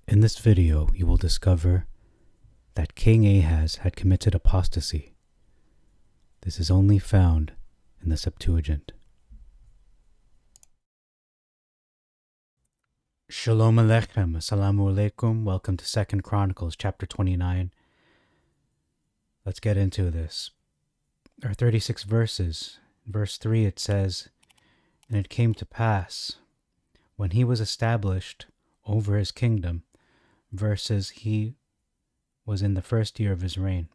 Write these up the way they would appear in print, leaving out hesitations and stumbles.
In this video, you will discover that King Ahaz had committed apostasy. This is only found in the Septuagint. Shalom Aleichem, Assalamu Alaikum. Welcome to 2 Chronicles chapter 29. Let's get into this. There are 36 verses. In verse 3 it says, "And it came to pass, when he was established over his kingdom," verses he was in the first year of his reign.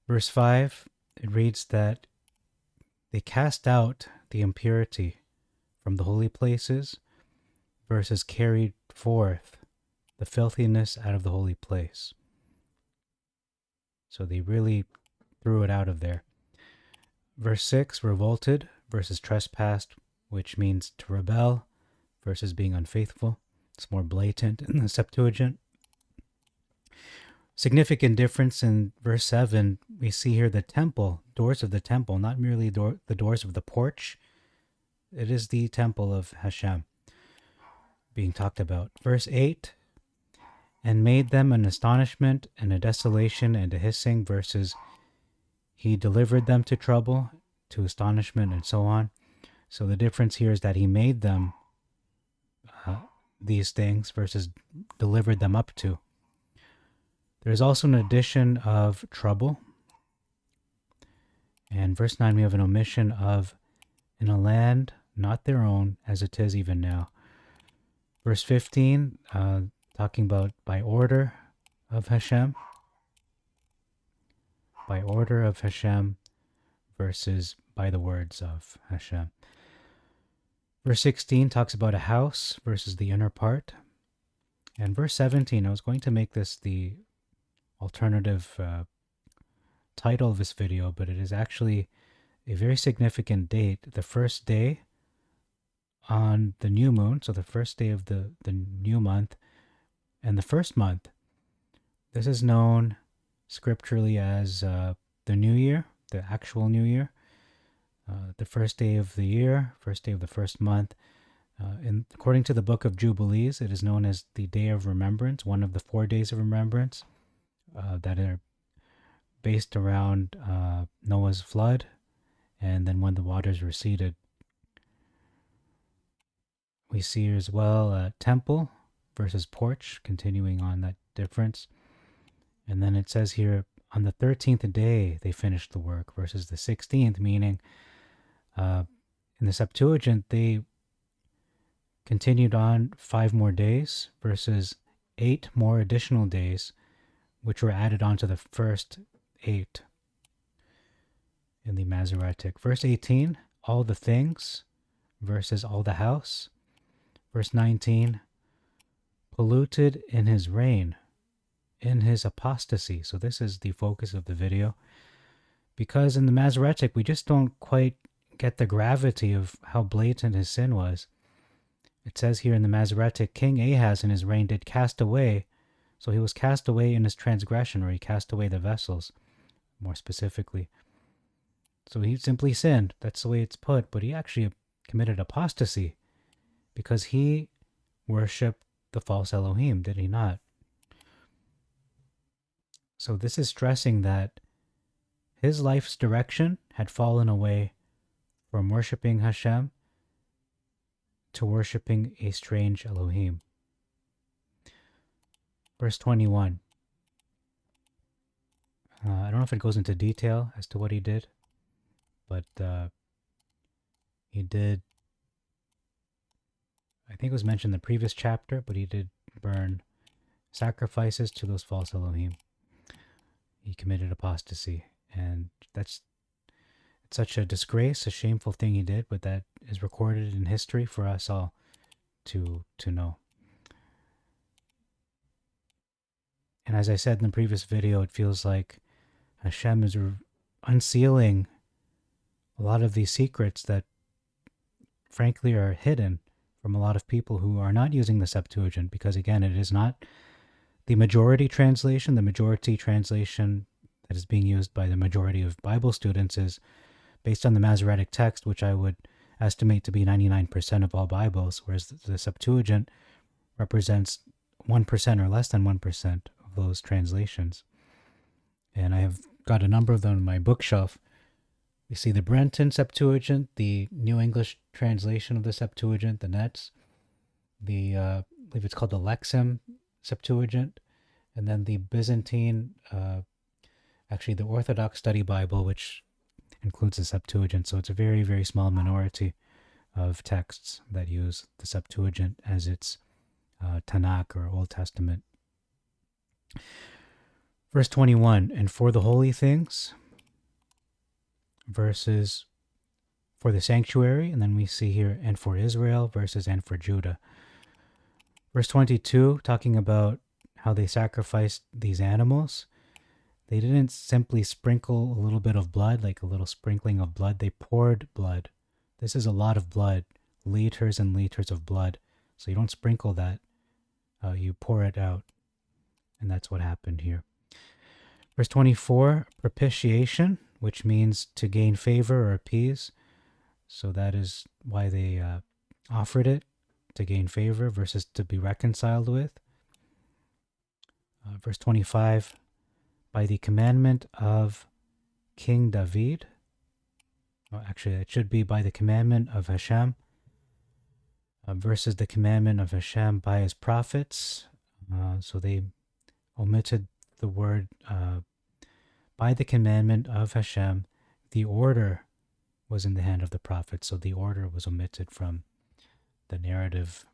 Verse 5, it reads that they cast out the impurity from the holy places, versus carried forth the filthiness out of the holy place. So they really threw it out of there. Verse 6, revolted versus trespassed, which means to rebel versus being unfaithful. It's more blatant in the Septuagint. Significant difference in verse 7, we see here the temple, doors of the temple, not merely the doors of the porch. It is the temple of Hashem being talked about. Verse 8, "And made them an astonishment and a desolation and a hissing," versus he delivered them to trouble, to astonishment, and so on. So the difference here is that he made them these things versus delivered them up to. There's also an addition of trouble. And verse 9, we have an omission of "in a land not their own, as it is even now." Verse 15, talking about by order of Hashem. By order of Hashem versus by the words of Hashem. Verse 16 talks about a house versus the inner part. And verse 17, I was going to make this the alternative title of this video, but it is actually a very significant date, the first day on the new moon, so the first day of the new month, and the first month. This is known scripturally as the new year, the actual new year, the first day of the year, first day of the first month. According to the book of Jubilees, it is known as the Day of Remembrance, one of the 4 days of remembrance that are based around Noah's flood and then when the waters receded. We see as well temple versus porch, continuing on that difference. And then it says here, on the 13th day they finished the work versus the 16th, meaning in the Septuagint they continued on 5 more days versus 8 more additional days, which were added on to the first 8 in the Masoretic. Verse 18, all the things versus all the house. Verse 19, polluted in his reign, in his apostasy. So this is the focus of the video, because in the Masoretic we just don't quite get the gravity of how blatant his sin was. It says here in the Masoretic, King Ahaz in his reign did cast away. So he was cast away in his transgression, or he cast away the vessels, more specifically. So he simply sinned. That's the way it's put. But he actually committed apostasy because he worshipped the false Elohim, did he not? So this is stressing that his life's direction had fallen away from worshipping Hashem to worshipping a strange Elohim. Verse 21. I don't know if it goes into detail as to what he did, but he did, I think it was mentioned in the previous chapter, but he did burn sacrifices to those false Elohim. He committed apostasy, and it's such a disgrace, a shameful thing he did, but that is recorded in history for us all to know. And as I said in the previous video, it feels like Hashem is unsealing a lot of these secrets that frankly are hidden from a lot of people who are not using the Septuagint, because again, it is not the majority translation. The majority translation that is being used by the majority of Bible students is based on the Masoretic text, which I would estimate to be 99% of all Bibles, whereas the Septuagint represents 1% or less than 1% of those translations. And I have got a number of them on my bookshelf. You see the Brenton Septuagint, the New English translation of the Septuagint, the Nets, I believe it's called the Lexham Septuagint, and then the Byzantine, actually the Orthodox Study Bible, which includes the Septuagint. So it's a very, very small minority of texts that use the Septuagint as its Tanakh or Old Testament. Verse 21, and for the holy things, verses for the sanctuary, and then we see here, and for Israel versus and for Judah. Verse 22, talking about how they sacrificed these animals. They didn't simply sprinkle a little bit of blood, like a little sprinkling of blood. They poured blood. This is a lot of blood, liters and liters of blood. So you don't sprinkle that, you pour it out. And that's what happened here. Verse 24, propitiation, which means to gain favor or appease. So that is why they offered it, to gain favor versus to be reconciled with. Verse 25, by the commandment of King David. Well, actually, it should be by the commandment of Hashem versus the commandment of Hashem by his prophets. So they omitted the word by the commandment of Hashem. The order was in the hand of the prophet, so the order was omitted from the narrative.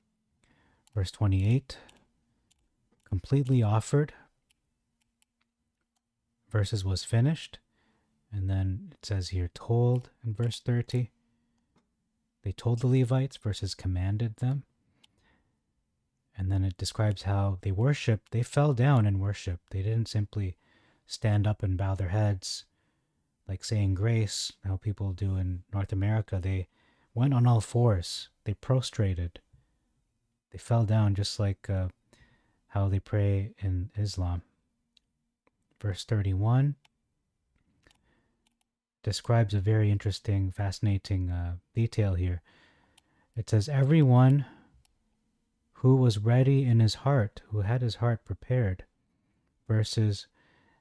Verse 28, completely offered versus was finished. And then it says here told in verse 30. They told the Levites versus commanded them. And then it describes how they worshiped. They fell down and worshiped. They didn't simply stand up and bow their heads like saying grace, how people do in North America. They went on all fours. They prostrated. They fell down just like how they pray in Islam. Verse 31 describes a very interesting, fascinating detail here. It says, everyone who was ready in his heart, who had his heart prepared, versus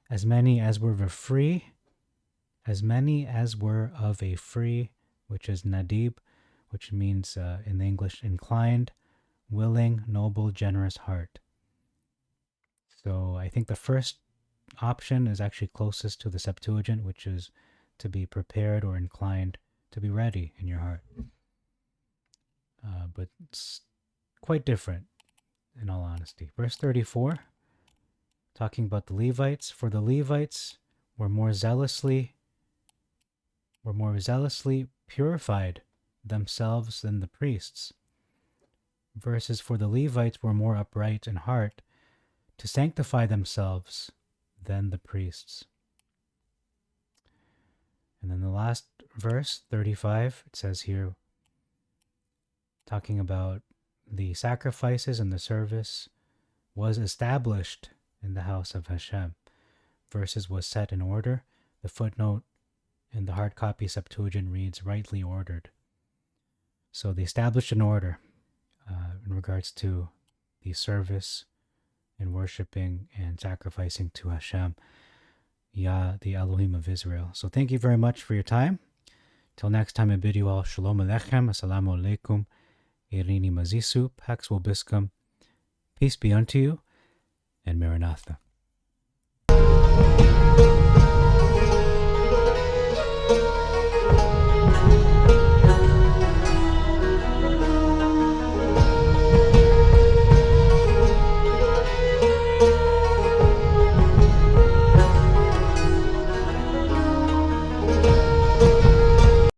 as many as were free, as many as were of a free, which is nadib, which means in the English inclined, willing, noble, generous heart. So I think the first option is actually closest to the Septuagint, which is to be prepared or inclined, to be ready in your heart. But it's quite different, in all honesty. Verse 34, talking about the Levites. For the Levites were more zealously purified themselves than the priests. Verses for the Levites were more upright in heart to sanctify themselves than the priests. And then the last verse, 35, it says here, talking about the sacrifices and the service was established in the house of Hashem. Verses was set in order. The footnote in the hard copy Septuagint reads, rightly ordered. So they established an order in regards to the service and worshiping and sacrificing to Hashem, Yah, the Elohim of Israel. So thank you very much for your time. Till next time, I bid you all Shalom Aleichem, Assalamu Alaikum, Irini Mazisu, Pax Vobiscum, peace be unto you, and Maranatha.